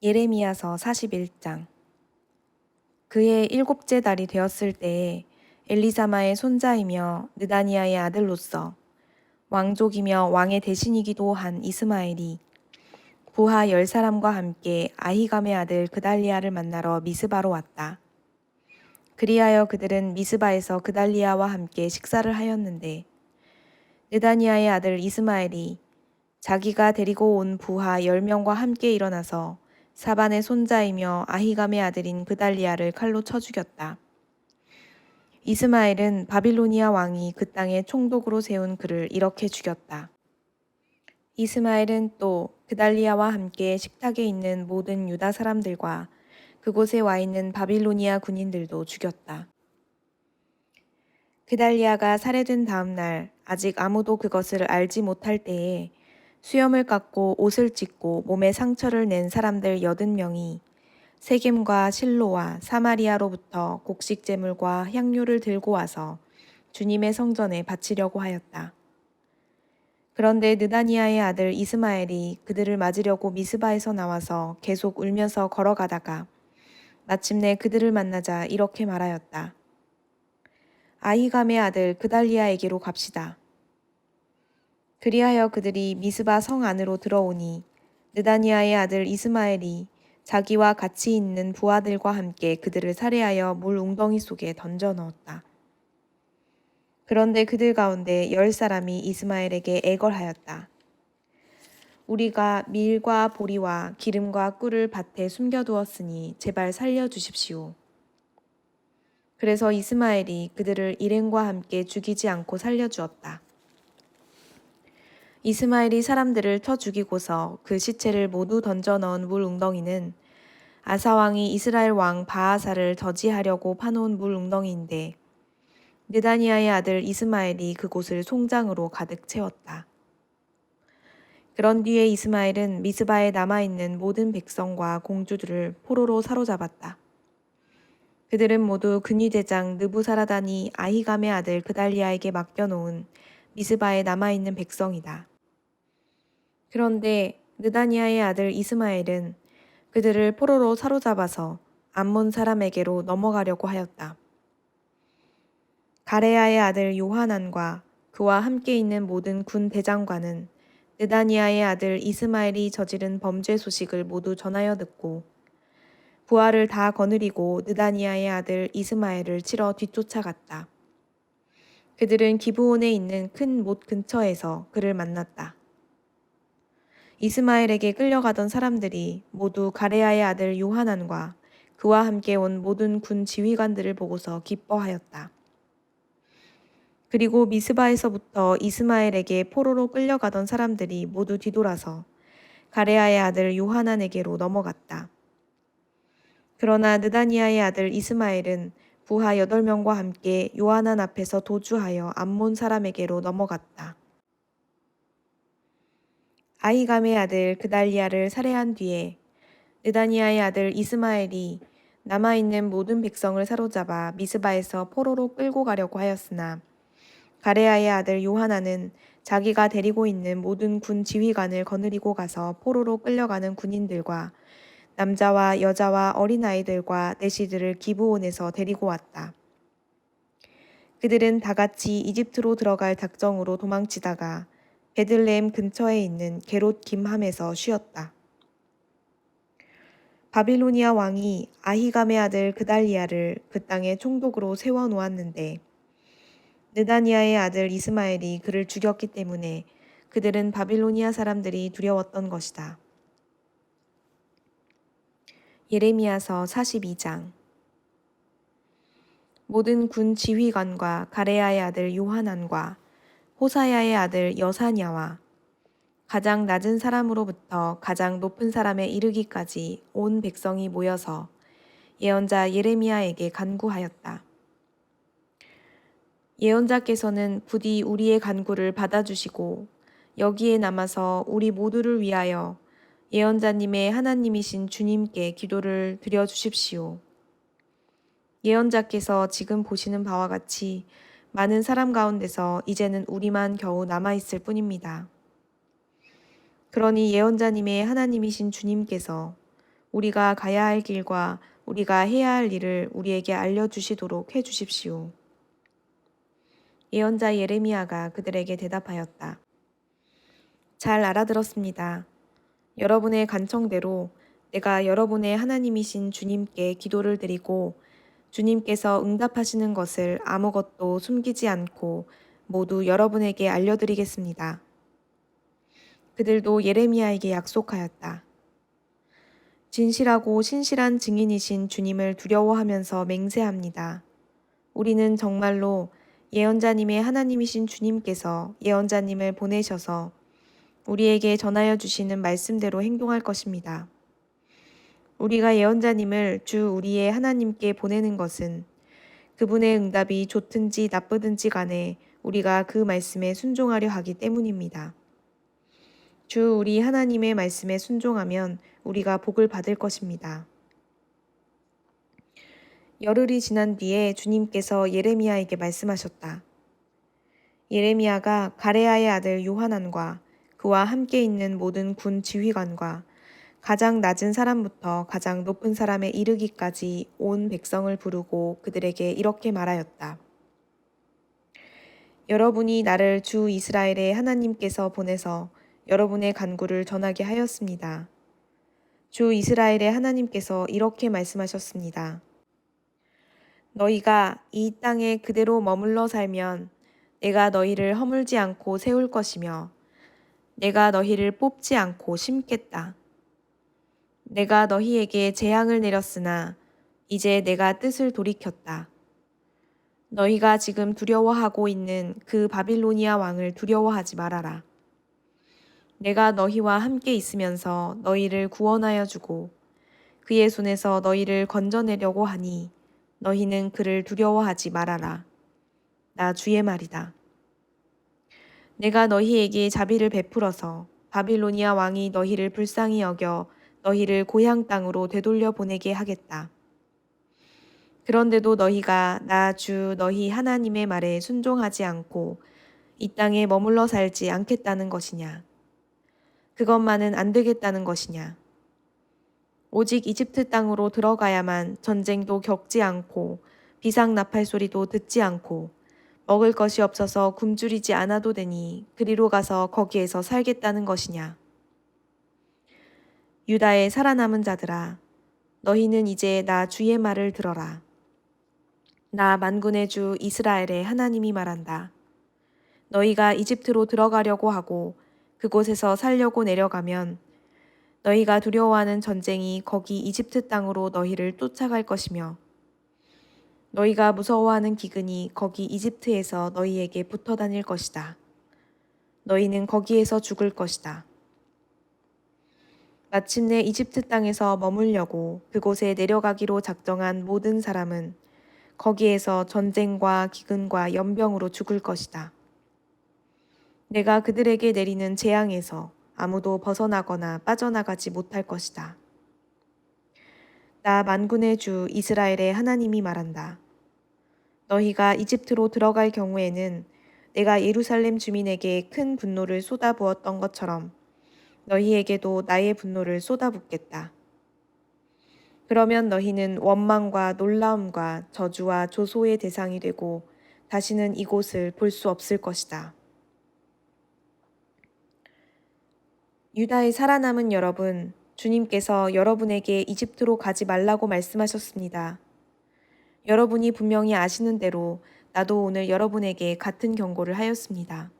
예레미야서 41장. 그의 일곱째 달이 되었을 때에 엘리사마의 손자이며 느다니아의 아들로서 왕족이며 왕의 대신이기도 한 이스마엘이 부하 10사람과 함께 아히감의 아들 그달리아를 만나러 미스바로 왔다. 그리하여 그들은 미스바에서 그달리아와 함께 식사를 하였는데 느다니아의 아들 이스마엘이 자기가 데리고 온 부하 10명과 함께 일어나서 사반의 손자이며 아히감의 아들인 그달리아를 칼로 쳐 죽였다. 이스마엘은 바빌로니아 왕이 그 땅에 총독으로 세운 그를 이렇게 죽였다. 이스마엘은 또 그달리아와 함께 식탁에 있는 모든 유다 사람들과 그곳에 와 있는 바빌로니아 군인들도 죽였다. 그달리아가 살해된 다음 날 아직 아무도 그것을 알지 못할 때에 수염을 깎고 옷을 찢고 몸에 상처를 낸 사람들 80명이 세겜과 실로와 사마리아로부터 곡식 제물과 향료를 들고 와서 주님의 성전에 바치려고 하였다. 그런데 느다니아의 아들 이스마엘이 그들을 맞으려고 미스바에서 나와서 계속 울면서 걸어가다가 마침내 그들을 만나자 이렇게 말하였다. 아히감의 아들 그달리아에게로 갑시다. 그리하여 그들이 미스바 성 안으로 들어오니 느다니아의 아들 이스마엘이 자기와 같이 있는 부하들과 함께 그들을 살해하여 물 웅덩이 속에 던져 넣었다. 그런데 그들 가운데 10사람이 이스마엘에게 애걸하였다. 우리가 밀과 보리와 기름과 꿀을 밭에 숨겨두었으니 제발 살려주십시오. 그래서 이스마엘이 그들을 일행과 함께 죽이지 않고 살려주었다. 이스마엘이 사람들을 쳐 죽이고서 그 시체를 모두 던져 넣은 물 웅덩이는 아사왕이 이스라엘 왕 바하사를 저지하려고 파놓은 물 웅덩이인데 느다니아의 아들 이스마엘이 그곳을 송장으로 가득 채웠다. 그런 뒤에 이스마엘은 미스바에 남아있는 모든 백성과 공주들을 포로로 사로잡았다. 그들은 모두 근위대장 느부사라단이 아히감의 아들 그달리아에게 맡겨놓은 미스바에 남아있는 백성이다. 그런데 느다니아의 아들 이스마엘은 그들을 포로로 사로잡아서 암몬 사람에게로 넘어가려고 하였다. 가레야의 아들 요하난과 그와 함께 있는 모든 군 대장관은 느다니아의 아들 이스마엘이 저지른 범죄 소식을 모두 전하여 듣고 부하를 다 거느리고 느다니아의 아들 이스마엘을 치러 뒤쫓아갔다. 그들은 기브온에 있는 큰 못 근처에서 그를 만났다. 이스마엘에게 끌려가던 사람들이 모두 가레야의 아들 요하난과 그와 함께 온 모든 군 지휘관들을 보고서 기뻐하였다. 그리고 미스바에서부터 이스마엘에게 포로로 끌려가던 사람들이 모두 뒤돌아서 가레야의 아들 요하난에게로 넘어갔다. 그러나 느다니아의 아들 이스마엘은 부하 8명과 함께 요하난 앞에서 도주하여 암몬 사람에게로 넘어갔다. 아히감의 아들 그달리아를 살해한 뒤에 느다니아의 아들 이스마엘이 남아있는 모든 백성을 사로잡아 미스바에서 포로로 끌고 가려고 하였으나 가레야의 아들 요하나는 자기가 데리고 있는 모든 군 지휘관을 거느리고 가서 포로로 끌려가는 군인들과 남자와 여자와 어린아이들과 내시들을 기브온에서 데리고 왔다. 그들은 다 같이 이집트로 들어갈 작정으로 도망치다가 베들레헴 근처에 있는 게롯 김함에서 쉬었다. 바빌로니아 왕이 아히감의 아들 그달리아를 그 땅에 총독으로 세워놓았는데 느다니아의 아들 이스마엘이 그를 죽였기 때문에 그들은 바빌로니아 사람들이 두려웠던 것이다. 예레미야서 42장. 모든 군 지휘관과 가레야의 아들 요하난과 호사야의 아들 여사냐와 가장 낮은 사람으로부터 가장 높은 사람에 이르기까지 온 백성이 모여서 예언자 예레미야에게 간구하였다. 예언자께서는 부디 우리의 간구를 받아주시고 여기에 남아서 우리 모두를 위하여 예언자님의 하나님이신 주님께 기도를 드려주십시오. 예언자께서 지금 보시는 바와 같이 많은 사람 가운데서 이제는 우리만 겨우 남아있을 뿐입니다. 그러니 예언자님의 하나님이신 주님께서 우리가 가야 할 길과 우리가 해야 할 일을 우리에게 알려주시도록 해 주십시오. 예언자 예레미야가 그들에게 대답하였다. 잘 알아들었습니다. 여러분의 간청대로 내가 여러분의 하나님이신 주님께 기도를 드리고 주님께서 응답하시는 것을 아무것도 숨기지 않고 모두 여러분에게 알려드리겠습니다. 그들도 예레미야에게 약속하였다. 진실하고 신실한 증인이신 주님을 두려워하면서 맹세합니다. 우리는 정말로 예언자님의 하나님이신 주님께서 예언자님을 보내셔서 우리에게 전하여 주시는 말씀대로 행동할 것입니다. 우리가 예언자님을 주 우리의 하나님께 보내는 것은 그분의 응답이 좋든지 나쁘든지 간에 우리가 그 말씀에 순종하려 하기 때문입니다. 주 우리 하나님의 말씀에 순종하면 우리가 복을 받을 것입니다. 열흘이 지난 뒤에 주님께서 예레미야에게 말씀하셨다. 예레미야가 가레아의 아들 요하난과 그와 함께 있는 모든 군 지휘관과 가장 낮은 사람부터 가장 높은 사람에 이르기까지 온 백성을 부르고 그들에게 이렇게 말하였다. 여러분이 나를 주 이스라엘의 하나님께서 보내서 여러분의 간구를 전하게 하였습니다. 주 이스라엘의 하나님께서 이렇게 말씀하셨습니다. 너희가 이 땅에 그대로 머물러 살면 내가 너희를 허물지 않고 세울 것이며 내가 너희를 뽑지 않고 심겠다. 내가 너희에게 재앙을 내렸으나 이제 내가 뜻을 돌이켰다. 너희가 지금 두려워하고 있는 그 바빌로니아 왕을 두려워하지 말아라. 내가 너희와 함께 있으면서 너희를 구원하여 주고 그의 손에서 너희를 건져내려고 하니 너희는 그를 두려워하지 말아라. 나 주의 말이다. 내가 너희에게 자비를 베풀어서 바빌로니아 왕이 너희를 불쌍히 여겨 너희를 고향 땅으로 되돌려 보내게 하겠다. 그런데도 너희가 나 주 너희 하나님의 말에 순종하지 않고 이 땅에 머물러 살지 않겠다는 것이냐? 그것만은 안 되겠다는 것이냐? 오직 이집트 땅으로 들어가야만 전쟁도 겪지 않고 비상 나팔 소리도 듣지 않고 먹을 것이 없어서 굶주리지 않아도 되니 그리로 가서 거기에서 살겠다는 것이냐? 유다의 살아남은 자들아, 너희는 이제 나 주의 말을 들어라. 나 만군의 주 이스라엘의 하나님이 말한다. 너희가 이집트로 들어가려고 하고 그곳에서 살려고 내려가면 너희가 두려워하는 전쟁이 거기 이집트 땅으로 너희를 쫓아갈 것이며 너희가 무서워하는 기근이 거기 이집트에서 너희에게 붙어 다닐 것이다. 너희는 거기에서 죽을 것이다. 마침내 이집트 땅에서 머물려고 그곳에 내려가기로 작정한 모든 사람은 거기에서 전쟁과 기근과 연병으로 죽을 것이다. 내가 그들에게 내리는 재앙에서 아무도 벗어나거나 빠져나가지 못할 것이다. 나 만군의 주 이스라엘의 하나님이 말한다. 너희가 이집트로 들어갈 경우에는 내가 예루살렘 주민에게 큰 분노를 쏟아부었던 것처럼 너희에게도 나의 분노를 쏟아붓겠다. 그러면 너희는 원망과 놀라움과 저주와 조소의 대상이 되고 다시는 이곳을 볼 수 없을 것이다. 유다의 살아남은 여러분, 주님께서 여러분에게 이집트로 가지 말라고 말씀하셨습니다. 여러분이 분명히 아시는 대로 나도 오늘 여러분에게 같은 경고를 하였습니다.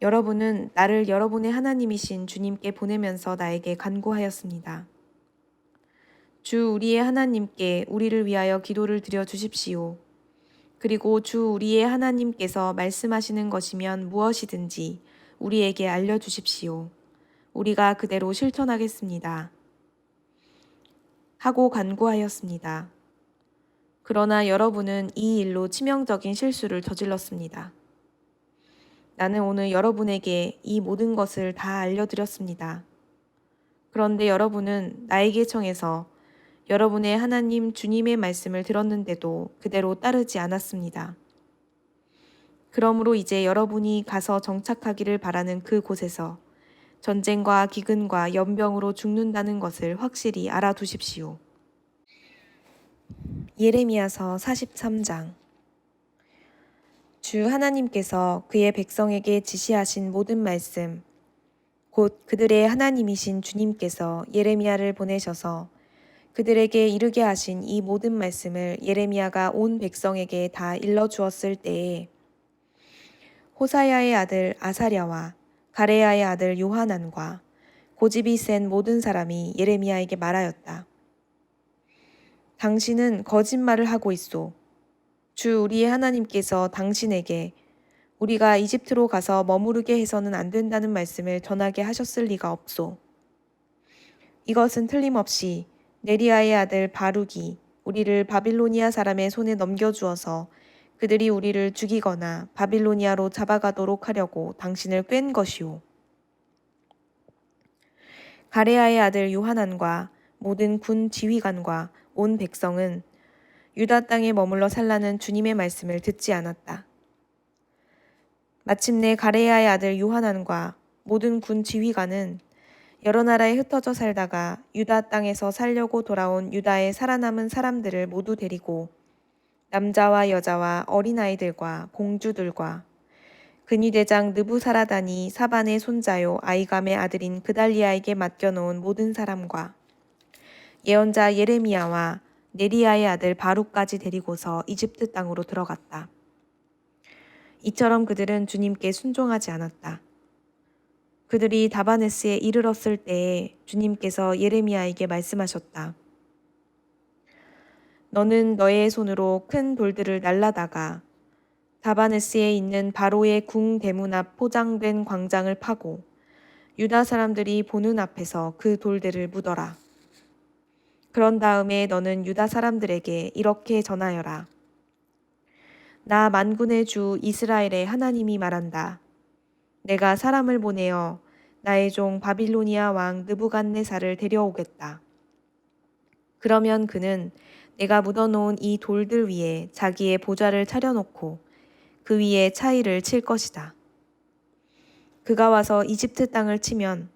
여러분은 나를 여러분의 하나님이신 주님께 보내면서 나에게 간구하였습니다. 주 우리의 하나님께 우리를 위하여 기도를 드려 주십시오. 그리고 주 우리의 하나님께서 말씀하시는 것이면 무엇이든지 우리에게 알려주십시오. 우리가 그대로 실천하겠습니다. 하고 간구하였습니다. 그러나 여러분은 이 일로 치명적인 실수를 저질렀습니다. 나는 오늘 여러분에게 이 모든 것을 다 알려드렸습니다. 그런데 여러분은 나에게 청해서 여러분의 하나님 주님의 말씀을 들었는데도 그대로 따르지 않았습니다. 그러므로 이제 여러분이 가서 정착하기를 바라는 그 곳에서 전쟁과 기근과 연병으로 죽는다는 것을 확실히 알아두십시오. 예레미야서 43장. 주 하나님께서 그의 백성에게 지시하신 모든 말씀, 곧 그들의 하나님이신 주님께서 예레미야를 보내셔서 그들에게 이르게 하신 이 모든 말씀을 예레미야가 온 백성에게 다 일러주었을 때에 호사야의 아들 아사랴와 가레야의 아들 요하난과 고집이 센 모든 사람이 예레미야에게 말하였다. 당신은 거짓말을 하고 있소. 주 우리의 하나님께서 당신에게 우리가 이집트로 가서 머무르게 해서는 안 된다는 말씀을 전하게 하셨을 리가 없소. 이것은 틀림없이 네리야의 아들 바룩이 우리를 바빌로니아 사람의 손에 넘겨주어서 그들이 우리를 죽이거나 바빌로니아로 잡아가도록 하려고 당신을 꾀는 것이오. 가레야의 아들 요하난과 모든 군 지휘관과 온 백성은 유다 땅에 머물러 살라는 주님의 말씀을 듣지 않았다. 마침내 가레야의 아들 요하난과 모든 군 지휘관은 여러 나라에 흩어져 살다가 유다 땅에서 살려고 돌아온 유다의 살아남은 사람들을 모두 데리고 남자와 여자와 어린아이들과 공주들과 근위대장 느부사라단이 사반의 손자요 아이감의 아들인 그달리아에게 맡겨놓은 모든 사람과 예언자 예레미야와 네리야의 아들 바룩까지 데리고서 이집트 땅으로 들어갔다. 이처럼 그들은 주님께 순종하지 않았다. 그들이 다바네스에 이르렀을 때에 주님께서 예레미야에게 말씀하셨다. 너는 너의 손으로 큰 돌들을 날라다가 다바네스에 있는 바로의 궁 대문 앞 포장된 광장을 파고 유다 사람들이 보는 앞에서 그 돌들을 묻어라. 그런 다음에 너는 유다 사람들에게 이렇게 전하여라. 나 만군의 주 이스라엘의 하나님이 말한다. 내가 사람을 보내어 나의 종 바빌로니아 왕 느부갓네살을 데려오겠다. 그러면 그는 내가 묻어놓은 이 돌들 위에 자기의 보좌를 차려놓고 그 위에 차이를 칠 것이다. 그가 와서 이집트 땅을 치면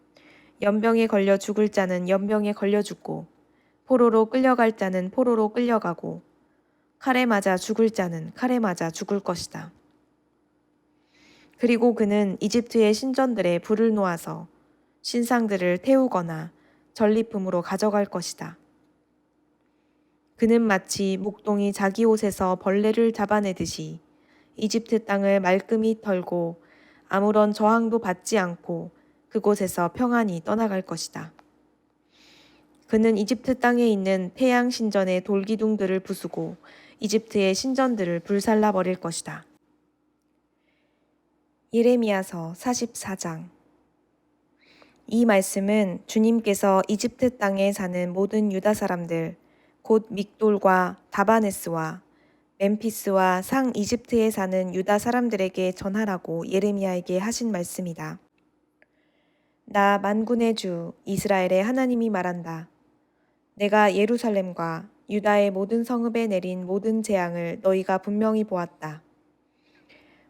연병에 걸려 죽을 자는 연병에 걸려 죽고 포로로 끌려갈 자는 포로로 끌려가고 칼에 맞아 죽을 자는 칼에 맞아 죽을 것이다. 그리고 그는 이집트의 신전들에 불을 놓아서 신상들을 태우거나 전리품으로 가져갈 것이다. 그는 마치 목동이 자기 옷에서 벌레를 잡아내듯이 이집트 땅을 말끔히 털고 아무런 저항도 받지 않고 그곳에서 평안히 떠나갈 것이다. 그는 이집트 땅에 있는 태양 신전의 돌기둥들을 부수고 이집트의 신전들을 불살라 버릴 것이다. 예레미야서 44장. 이 말씀은 주님께서 이집트 땅에 사는 모든 유다 사람들, 곧 믹돌과 다바네스와 멤피스와 상 이집트에 사는 유다 사람들에게 전하라고 예레미야에게 하신 말씀이다. 나 만군의 주 이스라엘의 하나님이 말한다. 내가 예루살렘과 유다의 모든 성읍에 내린 모든 재앙을 너희가 분명히 보았다.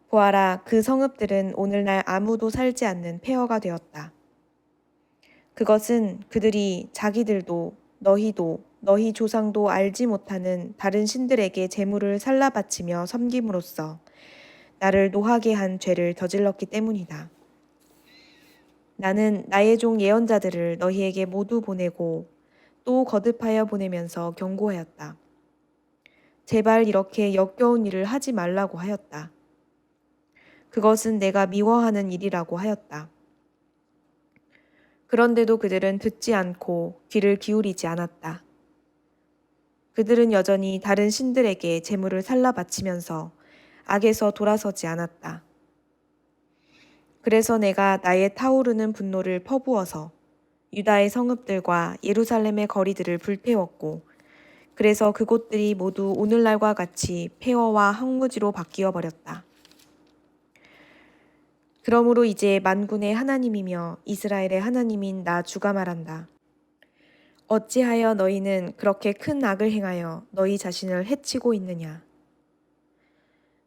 보아라, 그 성읍들은 오늘날 아무도 살지 않는 폐허가 되었다. 그것은 그들이 자기들도 너희도 너희 조상도 알지 못하는 다른 신들에게 제물을 살라 바치며 섬김으로써 나를 노하게 한 죄를 저질렀기 때문이다. 나는 나의 종 예언자들을 너희에게 모두 보내고 또 거듭하여 보내면서 경고하였다. 제발 이렇게 역겨운 일을 하지 말라고 하였다. 그것은 내가 미워하는 일이라고 하였다. 그런데도 그들은 듣지 않고 귀를 기울이지 않았다. 그들은 여전히 다른 신들에게 제물을 살라 바치면서 악에서 돌아서지 않았다. 그래서 내가 나의 타오르는 분노를 퍼부어서 유다의 성읍들과 예루살렘의 거리들을 불태웠고 그래서 그곳들이 모두 오늘날과 같이 폐허와 황무지로 바뀌어 버렸다. 그러므로 이제 만군의 하나님이며 이스라엘의 하나님인 나 주가 말한다. 어찌하여 너희는 그렇게 큰 악을 행하여 너희 자신을 해치고 있느냐?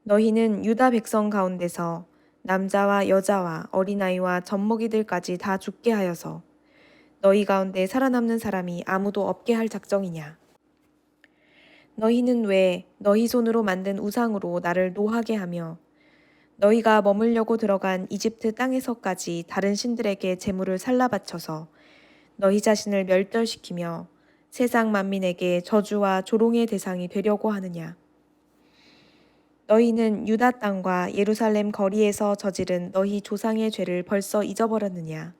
너희는 유다 백성 가운데서 남자와 여자와 어린아이와 젖먹이들까지 다 죽게 하여서 너희 가운데 살아남는 사람이 아무도 없게 할 작정이냐? 너희는 왜 너희 손으로 만든 우상으로 나를 노하게 하며 너희가 머물려고 들어간 이집트 땅에서까지 다른 신들에게 제물을 살라 바쳐서 너희 자신을 멸절시키며 세상 만민에게 저주와 조롱의 대상이 되려고 하느냐? 너희는 유다 땅과 예루살렘 거리에서 저지른 너희 조상의 죄를 벌써 잊어버렸느냐?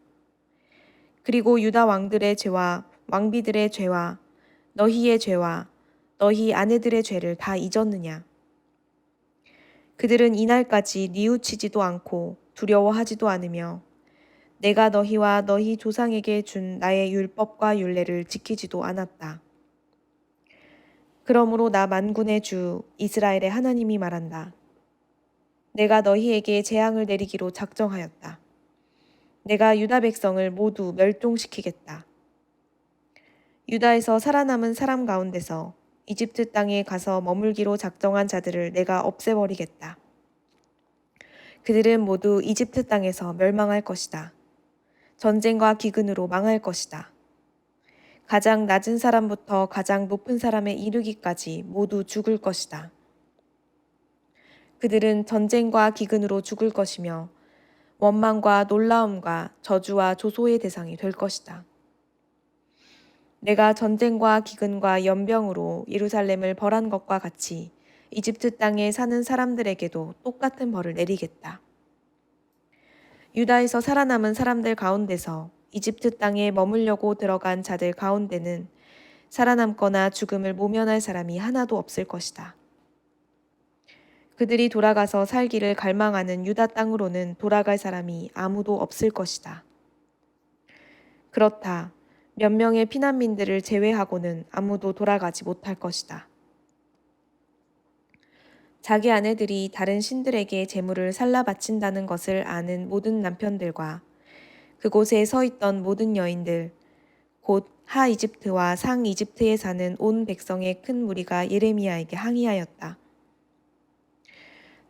그리고 유다 왕들의 죄와 왕비들의 죄와 너희의 죄와 너희 아내들의 죄를 다 잊었느냐? 그들은 이날까지 뉘우치지도 않고 두려워하지도 않으며 내가 너희와 너희 조상에게 준 나의 율법과 율례를 지키지도 않았다. 그러므로 나 만군의 주 이스라엘의 하나님이 말한다. 내가 너희에게 재앙을 내리기로 작정하였다. 내가 유다 백성을 모두 멸종시키겠다. 유다에서 살아남은 사람 가운데서 이집트 땅에 가서 머물기로 작정한 자들을 내가 없애버리겠다. 그들은 모두 이집트 땅에서 멸망할 것이다. 전쟁과 기근으로 망할 것이다. 가장 낮은 사람부터 가장 높은 사람에 이르기까지 모두 죽을 것이다. 그들은 전쟁과 기근으로 죽을 것이며 원망과 놀라움과 저주와 조소의 대상이 될 것이다. 내가 전쟁과 기근과 연병으로 예루살렘을 벌한 것과 같이 이집트 땅에 사는 사람들에게도 똑같은 벌을 내리겠다. 유다에서 살아남은 사람들 가운데서 이집트 땅에 머물려고 들어간 자들 가운데는 살아남거나 죽음을 모면할 사람이 하나도 없을 것이다. 그들이 돌아가서 살기를 갈망하는 유다 땅으로는 돌아갈 사람이 아무도 없을 것이다. 그렇다. 몇 명의 피난민들을 제외하고는 아무도 돌아가지 못할 것이다. 자기 아내들이 다른 신들에게 제물을 살라 바친다는 것을 아는 모든 남편들과 그곳에 서 있던 모든 여인들, 곧 하 이집트와 상 이집트에 사는 온 백성의 큰 무리가 예레미야에게 항의하였다.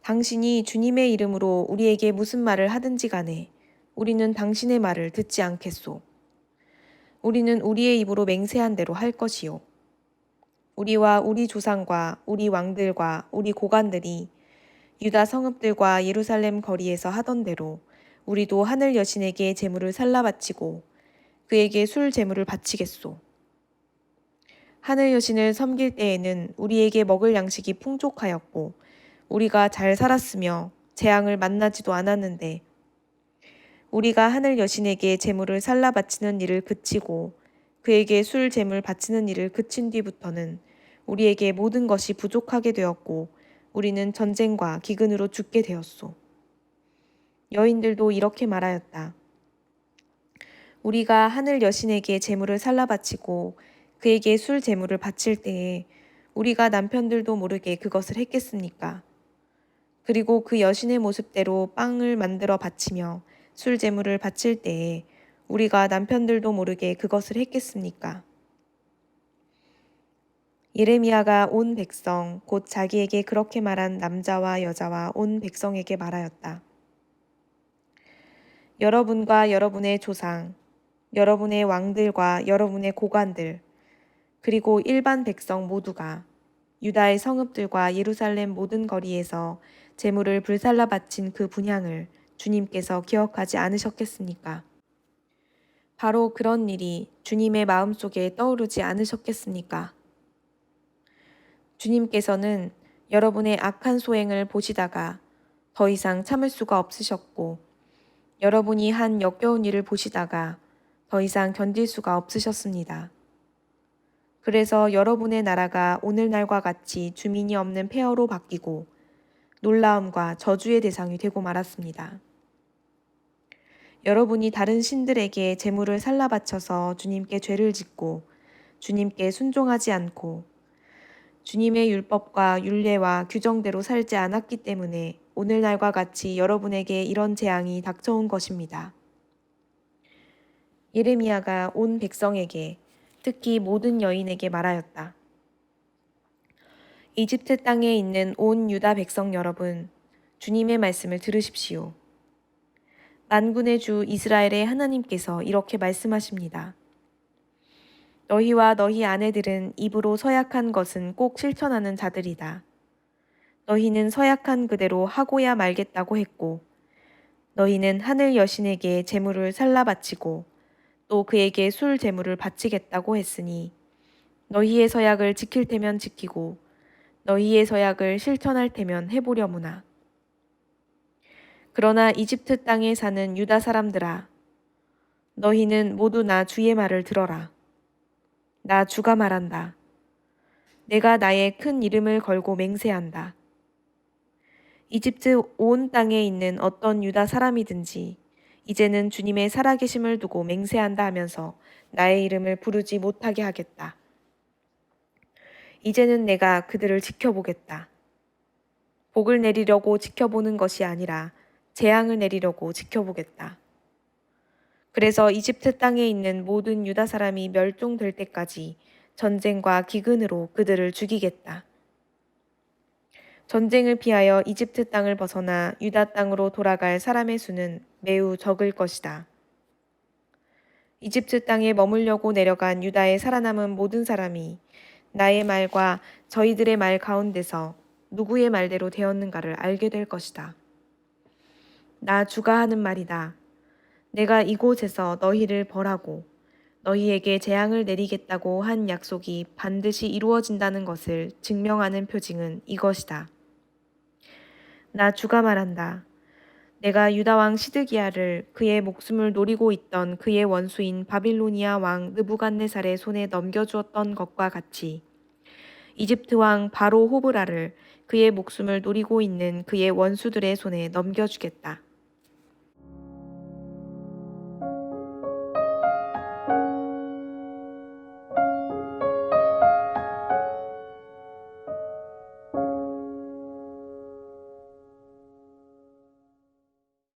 당신이 주님의 이름으로 우리에게 무슨 말을 하든지 간에 우리는 당신의 말을 듣지 않겠소. 우리는 우리의 입으로 맹세한 대로 할 것이요. 우리와 우리 조상과 우리 왕들과 우리 고관들이 유다 성읍들과 예루살렘 거리에서 하던 대로 우리도 하늘 여신에게 제물을 살라 바치고 그에게 술 제물을 바치겠소. 하늘 여신을 섬길 때에는 우리에게 먹을 양식이 풍족하였고 우리가 잘 살았으며 재앙을 만나지도 않았는데 우리가 하늘 여신에게 제물을 살라 바치는 일을 그치고 그에게 술 제물 바치는 일을 그친 뒤부터는 우리에게 모든 것이 부족하게 되었고 우리는 전쟁과 기근으로 죽게 되었소. 여인들도 이렇게 말하였다. 우리가 하늘 여신에게 제물을 살라 바치고 그에게 술 제물을 바칠 때에 우리가 남편들도 모르게 그것을 했겠습니까? 그리고 그 여신의 모습대로 빵을 만들어 바치며 술 제물을 바칠 때에 우리가 남편들도 모르게 그것을 했겠습니까? 예레미야가 온 백성 곧 자기에게 그렇게 말한 남자와 여자와 온 백성에게 말하였다. 여러분과 여러분의 조상, 여러분의 왕들과 여러분의 고관들, 그리고 일반 백성 모두가 유다의 성읍들과 예루살렘 모든 거리에서 제물을 불살라 바친 그 분향을 주님께서 기억하지 않으셨겠습니까? 바로 그런 일이 주님의 마음속에 떠오르지 않으셨겠습니까? 주님께서는 여러분의 악한 소행을 보시다가 더 이상 참을 수가 없으셨고 여러분이 한 역겨운 일을 보시다가 더 이상 견딜 수가 없으셨습니다. 그래서 여러분의 나라가 오늘날과 같이 주민이 없는 폐허로 바뀌고 놀라움과 저주의 대상이 되고 말았습니다. 여러분이 다른 신들에게 제물을 살라 바쳐서 주님께 죄를 짓고 주님께 순종하지 않고 주님의 율법과 율례와 규정대로 살지 않았기 때문에 오늘날과 같이 여러분에게 이런 재앙이 닥쳐온 것입니다. 예레미야가 온 백성에게 특히 모든 여인에게 말하였다. 이집트 땅에 있는 온 유다 백성 여러분, 주님의 말씀을 들으십시오. 만군의 주 이스라엘의 하나님께서 이렇게 말씀하십니다. 너희와 너희 아내들은 입으로 서약한 것은 꼭 실천하는 자들이다. 너희는 서약한 그대로 하고야 말겠다고 했고, 너희는 하늘 여신에게 제물을 살라 바치고 또 그에게 술 제물을 바치겠다고 했으니 너희의 서약을 지킬 테면 지키고 너희의 서약을 실천할 테면 해보려무나. 그러나 이집트 땅에 사는 유다 사람들아, 너희는 모두 나 주의 말을 들어라. 나 주가 말한다. 내가 나의 큰 이름을 걸고 맹세한다. 이집트 온 땅에 있는 어떤 유다 사람이든지 이제는 주님의 살아계심을 두고 맹세한다 하면서 나의 이름을 부르지 못하게 하겠다. 이제는 내가 그들을 지켜보겠다. 복을 내리려고 지켜보는 것이 아니라 재앙을 내리려고 지켜보겠다. 그래서 이집트 땅에 있는 모든 유다 사람이 멸종될 때까지 전쟁과 기근으로 그들을 죽이겠다. 전쟁을 피하여 이집트 땅을 벗어나 유다 땅으로 돌아갈 사람의 수는 매우 적을 것이다. 이집트 땅에 머물려고 내려간 유다에 살아남은 모든 사람이 나의 말과 저희들의 말 가운데서 누구의 말대로 되었는가를 알게 될 것이다. 나 주가 하는 말이다. 내가 이곳에서 너희를 벌하고 너희에게 재앙을 내리겠다고 한 약속이 반드시 이루어진다는 것을 증명하는 표징은 이것이다. 나 주가 말한다. 내가 유다 왕 시드기야를 그의 목숨을 노리고 있던 그의 원수인 바빌로니아 왕 느부갓네살의 손에 넘겨주었던 것과 같이 이집트 왕 바로 호브라를 그의 목숨을 노리고 있는 그의 원수들의 손에 넘겨주겠다.